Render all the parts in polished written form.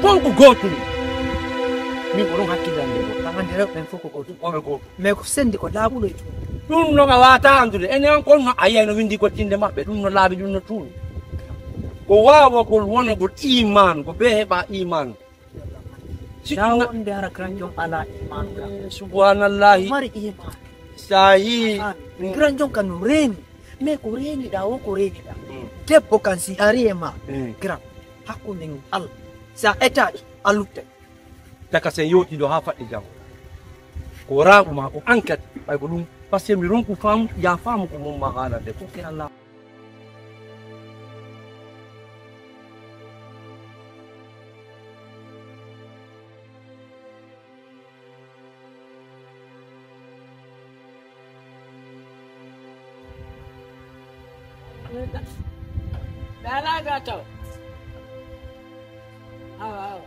konko gotuni min ko ɗon hakkillande go tamande rewɓe ɓen fof ko gotum oɓe goto mais ko sendi ko laaɓuɗo e tuuɗi ɗum noga wata andude enen konno a yiyay no windi goɗɗinde maɓɓe ɗum no laaɓi ɗum no tuuɗi ko wawagol wonagol iman ko ɓe heɓa iman dawonde ara granjon ala iman subhanallahi mari iman sa yi granjon kan no reeni mais ko reeniɗa wo ko reeniɗa debbo kan si ari e ma gran hakkunde mum Allah sa etaɗi a lutte daga sen yewtiɗo ha faɗɗi jam ko raɓu ma ko enquête ɓay ko ɗum par ce que mi ronku faamu ya faamu ko mum ma haalande fof ke Allah Dala gato. Awa.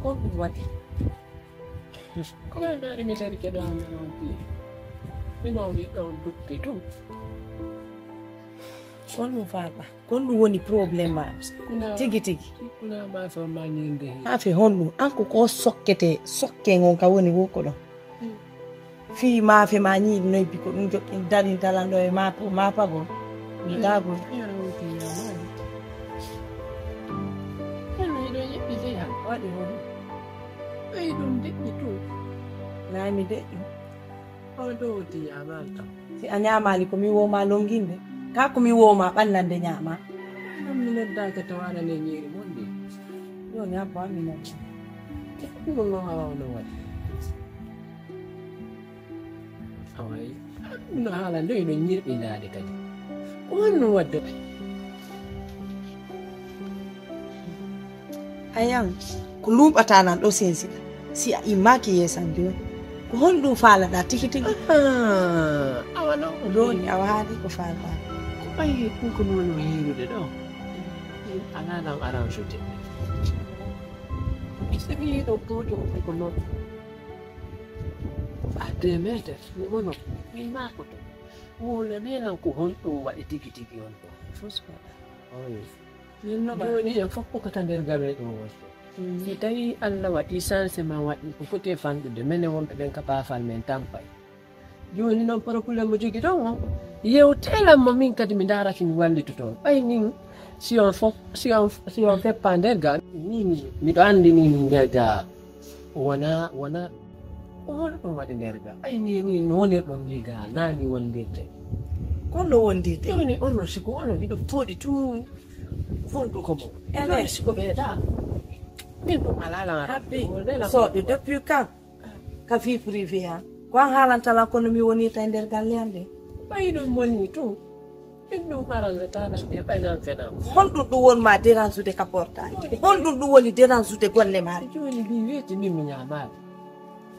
ko ɗum waɗi Ko dari mi dari kedo am non pi. Mi non wi don duppi tum. holmo faaba kon ɗum woni probléme ma tigi tigi Kuna ma so ma nyinde. ha fe honɗum an ko sokke ngon ka woni woko ɗon fi maafe ma ñiiɗi noy biko ɗum joƴƴin dari dalanɗo e ma pagol mi dagol Yara wuti ya ma. Hello do yibbi je ha. waɗi hon Ai dum debbi tu. nami deƴƴo O do wuti ya ma ta. si a ñamali komi woma longinde ka komi woma ɓallande ñama Dum mi nedda ka tawana ne nyiri monde. joni abbo amina Ko ngo hawa no wadi. Awai. No hala ndo no nyirbi laade kadi. Ko no wadde. ayan ko luɓata nan ɗo sensiɗa si a immaki yesan joni ko honɗum faalaɗa tigi tigi Awa no doni awa haali ko faalaɗa Ay, ko no yirude do. Ana nan aran shute. Sabi do bodo ko no. Ade mete, wono mi ma ko to. Wala ne nan ko hondo wadi tigi tigi on ko. fosfaɗa Oy. Min no ba ni en foppo ko tan der gabe do wosto. Ni tawi Allah wadi sanse ma wadi ko fote fandude mene wonbe ben kapafal men tampay. Joni non problème mo jogi don yewtelam mo min kadi mi daraki mi wallito toon ɓay min si on feppa nder ga min miɗo andi ni min nder ga wona wona ɗum waɗi nder ga ɓay ni no wonirɗon ni ga nani wondirde kolno wondirde joni onno siko onon ɗiɗo pooɗi tun fonɗu ko mo joni siko ɓeeɗa min ɗum alalan habbi soɗo depuis quand ka vie privé ha ko an haalantala kono mi wonirta e nder galle am nde ɓay ɗum woni tun min ɗum arande tala ɓe ɓaynan fenam honɗum ɗum wonma dérange ka portaji honɗum ɗum woni dérange golle maɗa joni mi weeti min mi ñamani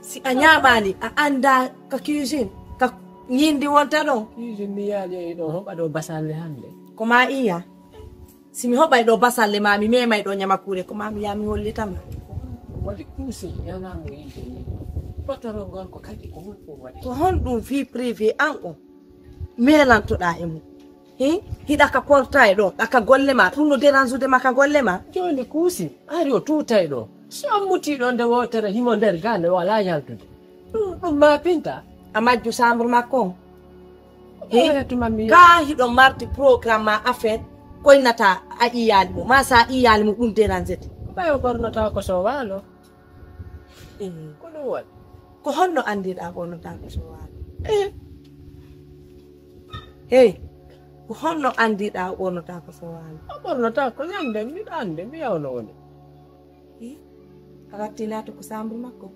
si a ñamani a anda ka cuisine ka ñindi wonta ɗon cuisine mi yaali ɗon hoɓa ɗo basalle hande ko ma iya si mi hoɓay ɗo basalle ma mi memay ɗo ñamakure ko ma mi ya mi hollitama waɗi kuusi yanamo yimɓe ni potoro gorko kadi ko honɗum waɗi ko honɗum vie privé an o melantoɗa e mum hiɗa ka porta e ɗo ɗaka golle ma ɗum no dérange ma ka golle ma joni kuusi ari o tutay ɗo so on mutiɗo nde wotere himo nder gande wala yaltude ɗum ma pinta a majju chambre makko on oyatuma ka hiɗo mardi programme ma affaire koynata a iyali mum ma sa iyali mum ɗum dérangete ɓayo ɓornota ko so waalo ko ɗum waɗi ko honno andiɗa ɓornota ko so waalo hey ko honno andiɗa ɓornota ko so waalo a ɓornota ko ñamde mbiɗa ande mbiyawno woni a wattinato ko chambre makko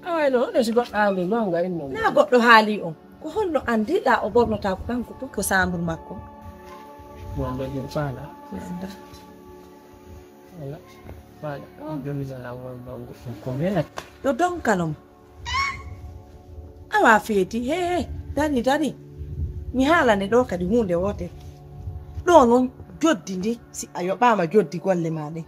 awayno hoɗo si goɗɗo haali nonga inno na goɗɗo haali on ko honno andiɗa o ɓornota ko kanko to ko chambre makko wonde ɗum faala Vale, yo mi la wango komela. Do don kalom. Awa feti he dani. Mi hala ne do kadi hunde wote. Do non joddi ndi si ayoba ma joddi golle made.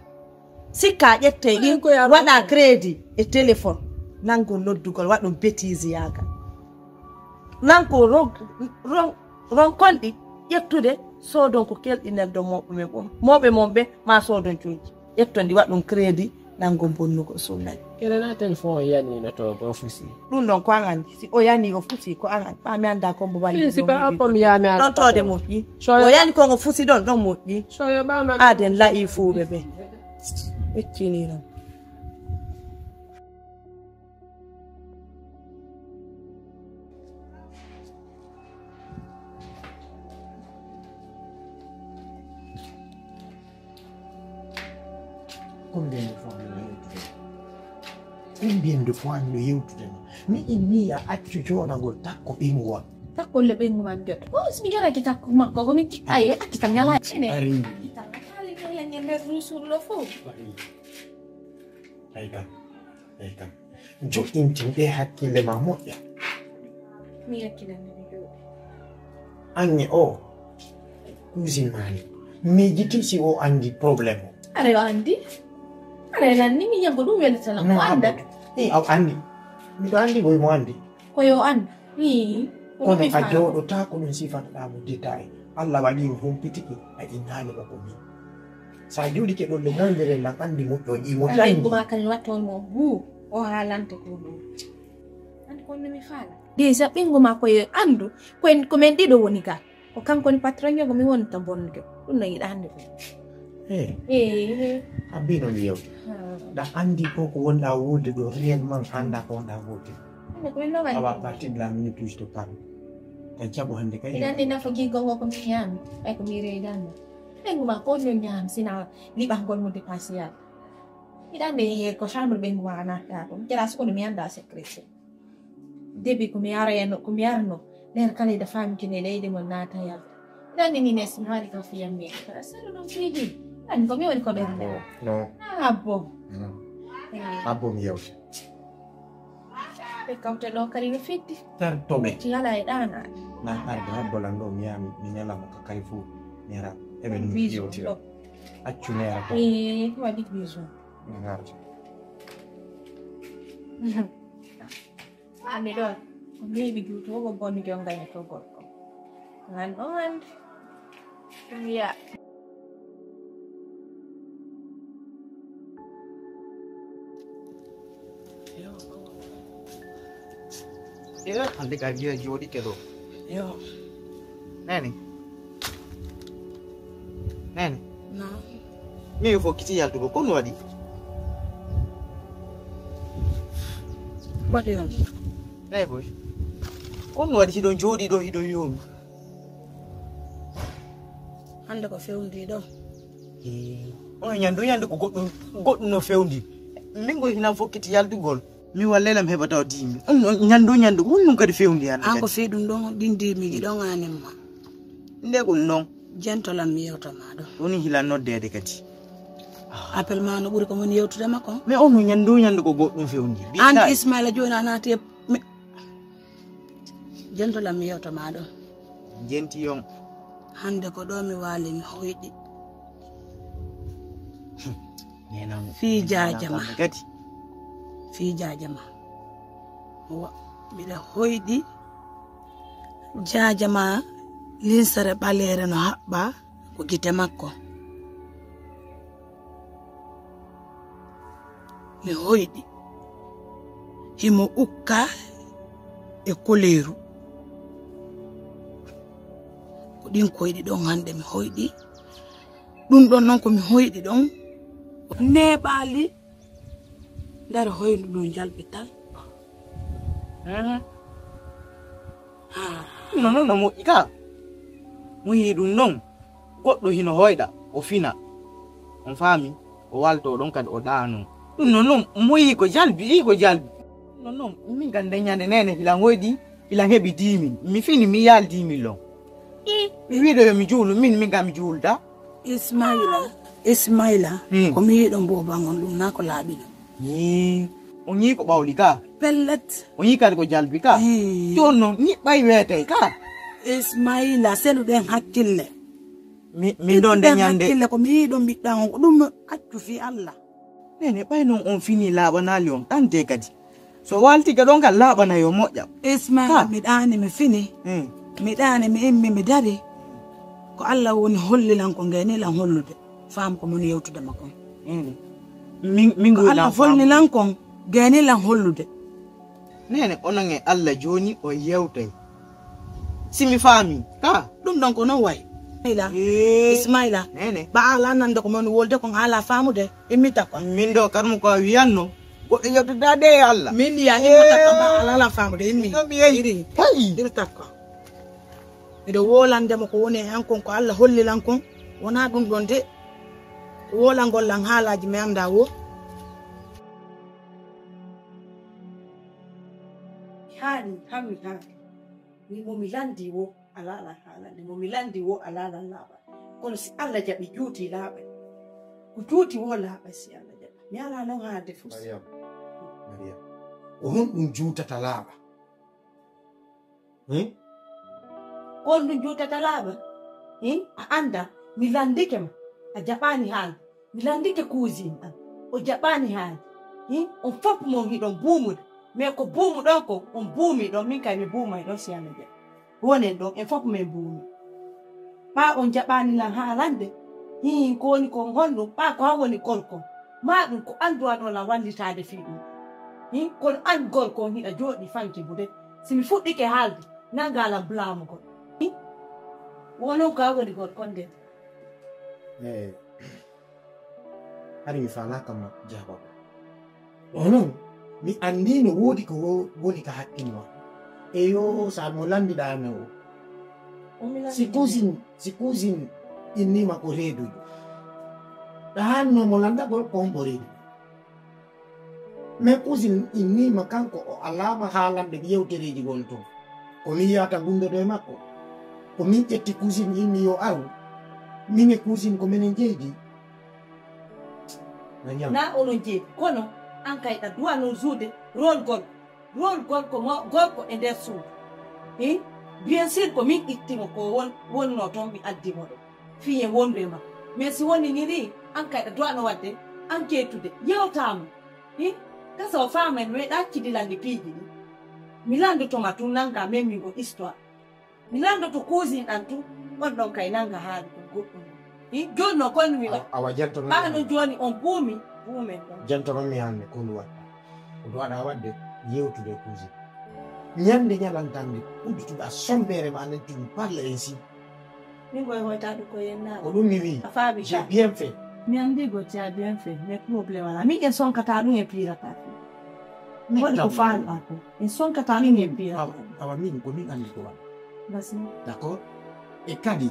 Sika jette din ko wada credit e telephone nango noddugol wadum bêtise yaga. Nanko ron kondi yettude so don ko keldinel do mobbe me bom. Mobe mombe ma so don cuuji. Yettondi wadum credit nango bonnugo sunnay. Kele na telephone yani na to office. Dun don ko angandi si o yani office ko angandi pa mi anda ko bobali. Si pa apom ya mi don to de mofi. O yani ko office don mofi. So yo ba ma Aden la ifu bebe. Echini no. Combien de fois le YouTube mais il n'y a actuellement na gol takko imwa takko le bengu manjot oh semigara kita makko ko miki ay kita nyala sini ari kita kali kalian nyender rusul lo fo aika jo intinde hakkille mammo ya mi hakkille mi do anni o musimani mi jiti si o andi problème are andi are nanni mi yango dum wel sala ko anda aw andi mi do andi boy mo andi ko yo anda ni kono a joɗo ta ko ɗum sifataɗamo détail allah waɗi humpitiki a innani ko komi sa joɗi ke ɗon le nandere lan andi moƴƴo imo jangi ma kan watto mo bu o halante ko ɗum andi ko mi fala déjà ɓingu ma ko andu ko men ɗiɗo woni ga ko kanko ni patron yogo mi wonta bonnude ɗum no yiɗa hande ko abino mi yewte da andi ko ko wonɗa wuurde ɗo réellement anda ko wonɗa wuurde awa partie de la minute où je te parle kan jaɓo hande kay andi nafogi gongo ko mi ñaami ay ko mi reydande ɓengu ma ko no ñaam sina liɓangol mo dépassé yaade iɗande he ko chambre ɓengu ma natta ko jara so kono mi anda secret début ko mi arayno ko mi arno nder kala da fami kine leydi mo nata yalta iɗande ni nes mi haali ka fiyammi salo ɗon fiiji andi ko mi woni ko ɓernde non abbo mi yewte ɓe kawte ɗo kadi no feddi tar toɓe ti yala e ɗana na arde habbolan ɗo mi yami mi ñalama ka kay fo nera eɓe ɗum yewtira accu nera to waɗi vision garde andi ɗon ko miiɓi juuto ko bonni jongani to gorko an ɗo andi ɗum wiya ande ka wiya jooɗi ke ɗo Yo. nene No. min fokkiti yaltugo ko no waɗi Waɗi on. nayi boy ko no waɗi hiɗon jooɗi ɗo hiɗon yomi Hande ko fewndi ɗo. on ñande ko goɗɗum no fewndi min go hinan fokkiti yaldugol mi wallelam heɓata dimi ñandu ɗum kadi fewndi hande An ko fi ɗum ɗon ɗin dirmiji ɗon anima. nde ko non Jentolam mi yewtama ɗo. woni hilan noddede kadi Appel ma no ɓuri ko woni yewtude makko. mais on no ñandu ko goɗɗum fewndi An Ismaila joni a naati jentolam mi yewtama ɗo. jenti on Hande ko ɗo mi wali mi hoyɗi. nenan Fi jajama. kadi Fi jajama. Mbiɗa hoyɗi jajama linsere ɓalere no haɓɓa ko gite makko. Mi hoyɗi himo ukka e koleru ko ɗin koyɗi ɗon hande mi hoyɗi ɗum ɗon noon komi hoyɗi ɗon neɓali nder hoydu ɗum jalɓital non no moƴƴi ka mo yi ɗum noon goɗɗo hino hoyɗa o fina on faami o walto ɗon kadi o ɗano ɗum non moyi ko jalbi non min kan dañande nene ilan hoyɗi ilan heɓi 10 000 mi fini mi yaal 10 000 on mi wiɗo yo mi juulu min kam mi juulda Ismaila Ismaila ko mi yiɗo mbo bangon ɗum na ko laaɓino o ñii ko ɓawli ka pellet o ñii kadi ko jalbi ka jon noon ñiɓɓay weetey ka Ismaila seluɗen hakkille min ɗon nde ñande hakkille ko mi yiɗo mbiɗɗa on ko ɗum accu fi Allah nene ɓay noon on fini laaɓanali on ɗante kadi so waltiga ɗon kal laaɓana yo moƴƴam Ismaila mi ɗaani mi fini mi ɗaani mi immi mi dari ko Allah woni hollilan ko ngenilan hollude faam ko mon yewtude makon min ko Allah folnilan kon ngenilan hollude nene onon e Allah joni o yewtay simi faami ka ɗum ɗon ko non way Ismaila nene ba ala nande ko mon wolde kon haala faamude immita ko min ɗo kadmo ko wiyanno goɗɗo yewtidade e Allah min ya immita ko ba ala faamude immi mi yeyi hey dirta ko miɗo wolandemo ko woni hen kon ko Allah hollilan kon wona ɗum ɗon de wolangollan haalaji mi anda wo haani hammi haani mi mo mi landi wo alala haalande mo mi landi wo alala laaɓa kono si Allah jaɓi juuti laaɓa ko juuti wo laaɓa si Allah jaɓi mi ala non haade fof Mariam o hon ɗum juutata laaɓa on ɗum juutata laaɓa a anda mi landike ma a jaɓani haalde mi landike cousine an o jaɓani haalde on fof mon hiɗon buumude mais ko buumuɗon ko on buumi ɗon min kay mi buumay ɗon si Allah jaɓi wonen ɗon en fof min buumi ɓa on jaɓani lan haalande ko woni kon honɗum ɓa ko han woni gorko ma ɗum ko anduwa ɗon lan wallitade fi ɗum kono an gorko on hiɗa jooɗi fanki bude simi fuɗɗike haalde nangalan blamugol wonon ko han woni gorko nden hari mi falaka ma jaba onon mi andi no wodi ko woni ka hakkilma e yo sa mo lambiɗa me o si cousin innima ko reedujo ɗa hanno mo landagol ko on ɓo reedu mais cousin innima kanko o alama haalamɓe yewtereji gon toon komin yiyata gundodo e makko komin ƴetti cousin inni yo aru min e cousin ko minen jeeydi na onon jeeyi kono an kayɗa duwa non juude rôle gorko gorko e nder suudu bien sûr ko min ittimo ko wonno toon mi addimo ɗo fiye wondu e makko mais si woni ni ri an kayɗa duwano wadde an kettude yewtama kasa o faamen meeɗa accidilande piiji ɗi mi landotoma tun nanga même min go histoire mi landoto cousine ɗan tun on ɗon kay nanga haali ko goɗɗum joni no kono mi waɗa awa jantono ɓaano joni on buumen ɗon jantono mi hande ko ndu waɗa ko ndu waɗa wadde yewtude cousin ñande ñalantande uddutuɗa sombere ma anen tumi parle ainsi min koye hoytaɗo ko yennaɗo ko ɗum mi wi a faami j'ai bien fait mi andi gotti a bien fait mais probléme wala min en sonkata ɗum e pirata waɗi ko faalɗa ko en sonkata ɗum e pirata awa min ko min andi ko waɗa basi d'accord e kadi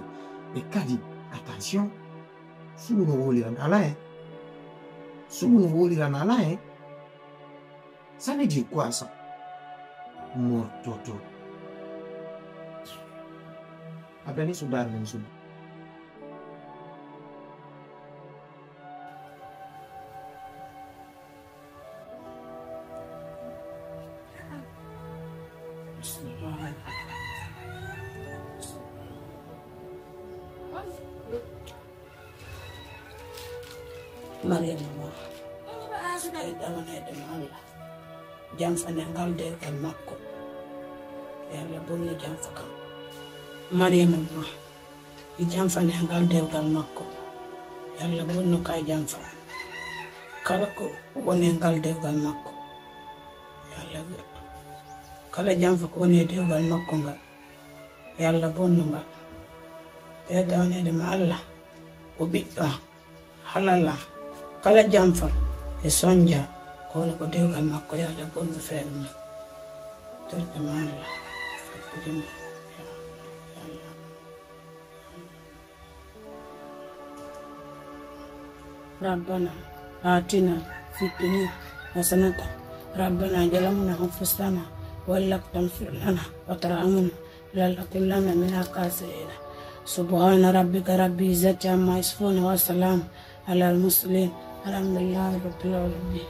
attention sugu no woliran ala hen sugu no woliran ala hen ça veut dire quoi ça mortoto abdani sudar men sud Mariam ay damanede Allah jamfane ngal dewgal makko yalla bonni jamfa kam Mariam i jamfane ngal dewgal makko yalla bonno kay jamfa kala ko woni ngal dewgal makko yalla kala jamfa ko woni dewgal makko ngal yalla bonno ngal e damanede ma Allah ko ɓiɗɗo halala kala jamfa e sonja ko woni ko dewgal makko yalla bonno feere mum torɓe ma Allah fakkudema ربنا آتنا في الدنيا حسنة ربنا ظلمنا أنفسنا وإن لم تغفر لنا وترحمنا لنكن من الخاسرين سبحان ربك رب العزة عما يصفون وسلام على المسلمين الحمد لله رب العالمين.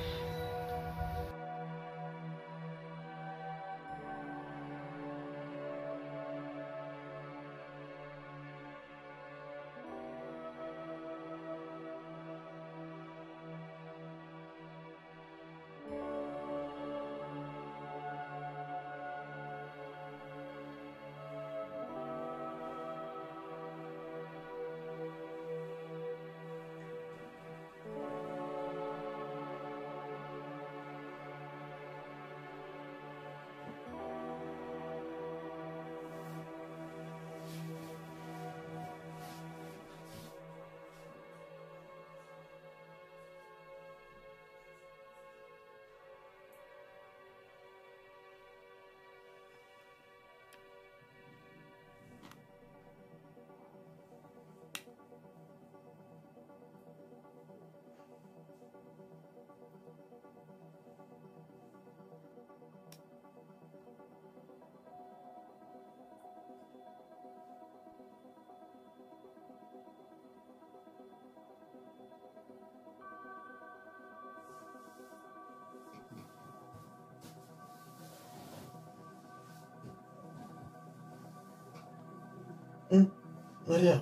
Maria.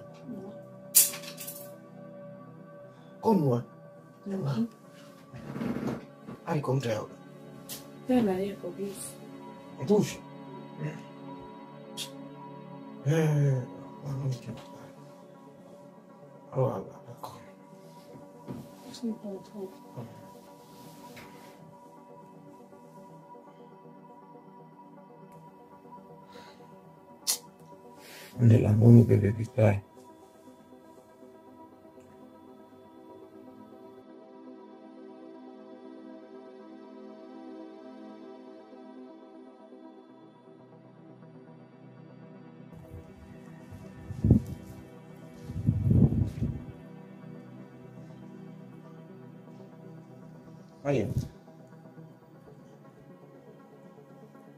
Con muốn. Ai cũng trèo. Thế là đi của đi. Push. De la mano de dedicar. Ayo.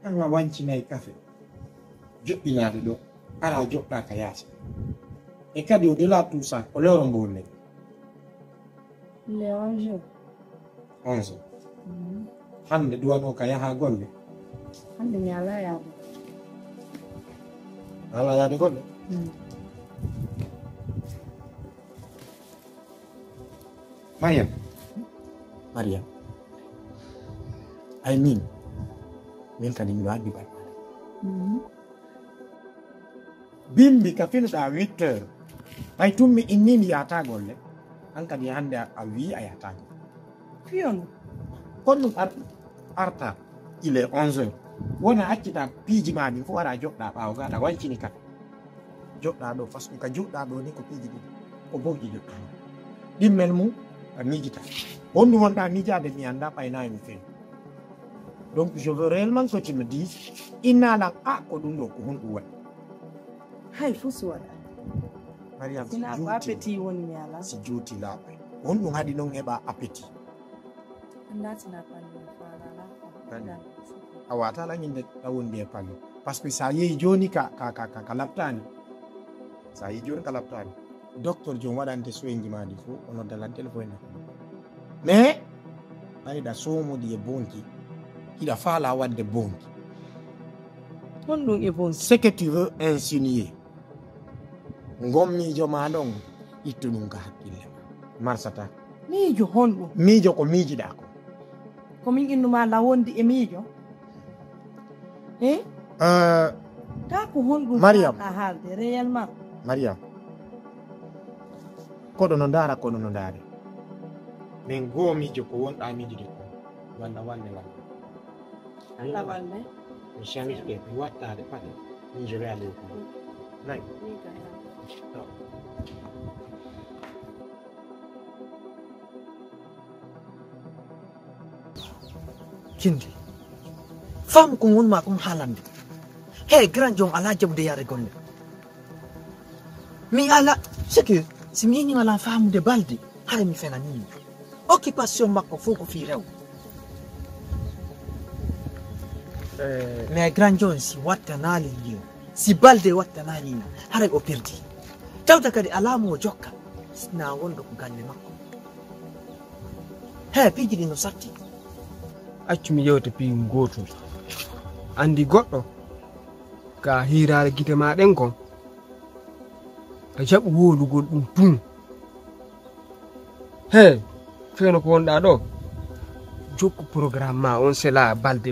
Ang mawanci na cafe. Jok pinari do. Ara jok na kayasi. E kadi o de la tout ça, o le rombole. Le 11. 11. Hande duwano kaya ha golle. Hande mi ala ya. Ala ya de golle. Mariam. Mariam. I mean, min kadi mi wadi ba. Bimbi ka fino da 8 heures. Ay tummi innini yata golle. An kadi hande a wi ayata. Fiyon. Kono arta il est 11 heures. Wona accita piiji ma ni fu wara jodda baawo ga da wancini kat. Jodda do fasku ka jodda do ni ko piiji di. Ko bogi jodda. Dimmel mu a mijita. On wonda mijade mi anda payna mi fe. Donc je veux réellement que tu me dises inala ko dum do ko hundu wa. Hay fusu wala. Mariam Sina ko appétit woni mi ala. si juuti laaɓay on ɗum haɗi noon heɓa appétit Andatina pande fala la. a wata lañinde ɗawondi e palle par ce que sa yehi joni ka laɓtani sa yehi joni ka laɓtani docteur joni waɗante soyji maɗi fo o noddalan téléphone mais ɓayɗa somoɗi e bonki hiɗa faala wadde bonki Honɗum e bon. ce que tu veux insinuer gommijo ma ɗon ittu ɗum ka hakkille ma marsata Miijo honɗum. miijo ko miijiɗa ko Ko min innuma la wondi e miijo. Ta ko honɗum Mariam. ka haalde réellement. Mariam koɗo no ndaara koɗo no ndaare min goo miijo ko wonɗa miijude ko walla walle Allah walle. mi change de mi wattade paɗe min je vais aller au cours nayi kindi fam ko won ma kum halande he grand jom ala jabde yare golle mi ala c'est que si mi ni ala fam de baldi hay mi fena ni occupation makko fu ko fi rew mais grand jom si watta nali liyo si balde watta nali hare o perdi tawta kadi ala mo jokka na wondo ko galle makko He pijiri no satti. Accu mi yewta pi goto. Andi goɗɗo ka hirare gite maɗen kon a jaɓu wolugol ɗum tun. He feno ko wonɗa ɗo jokku programme ma on sela balde.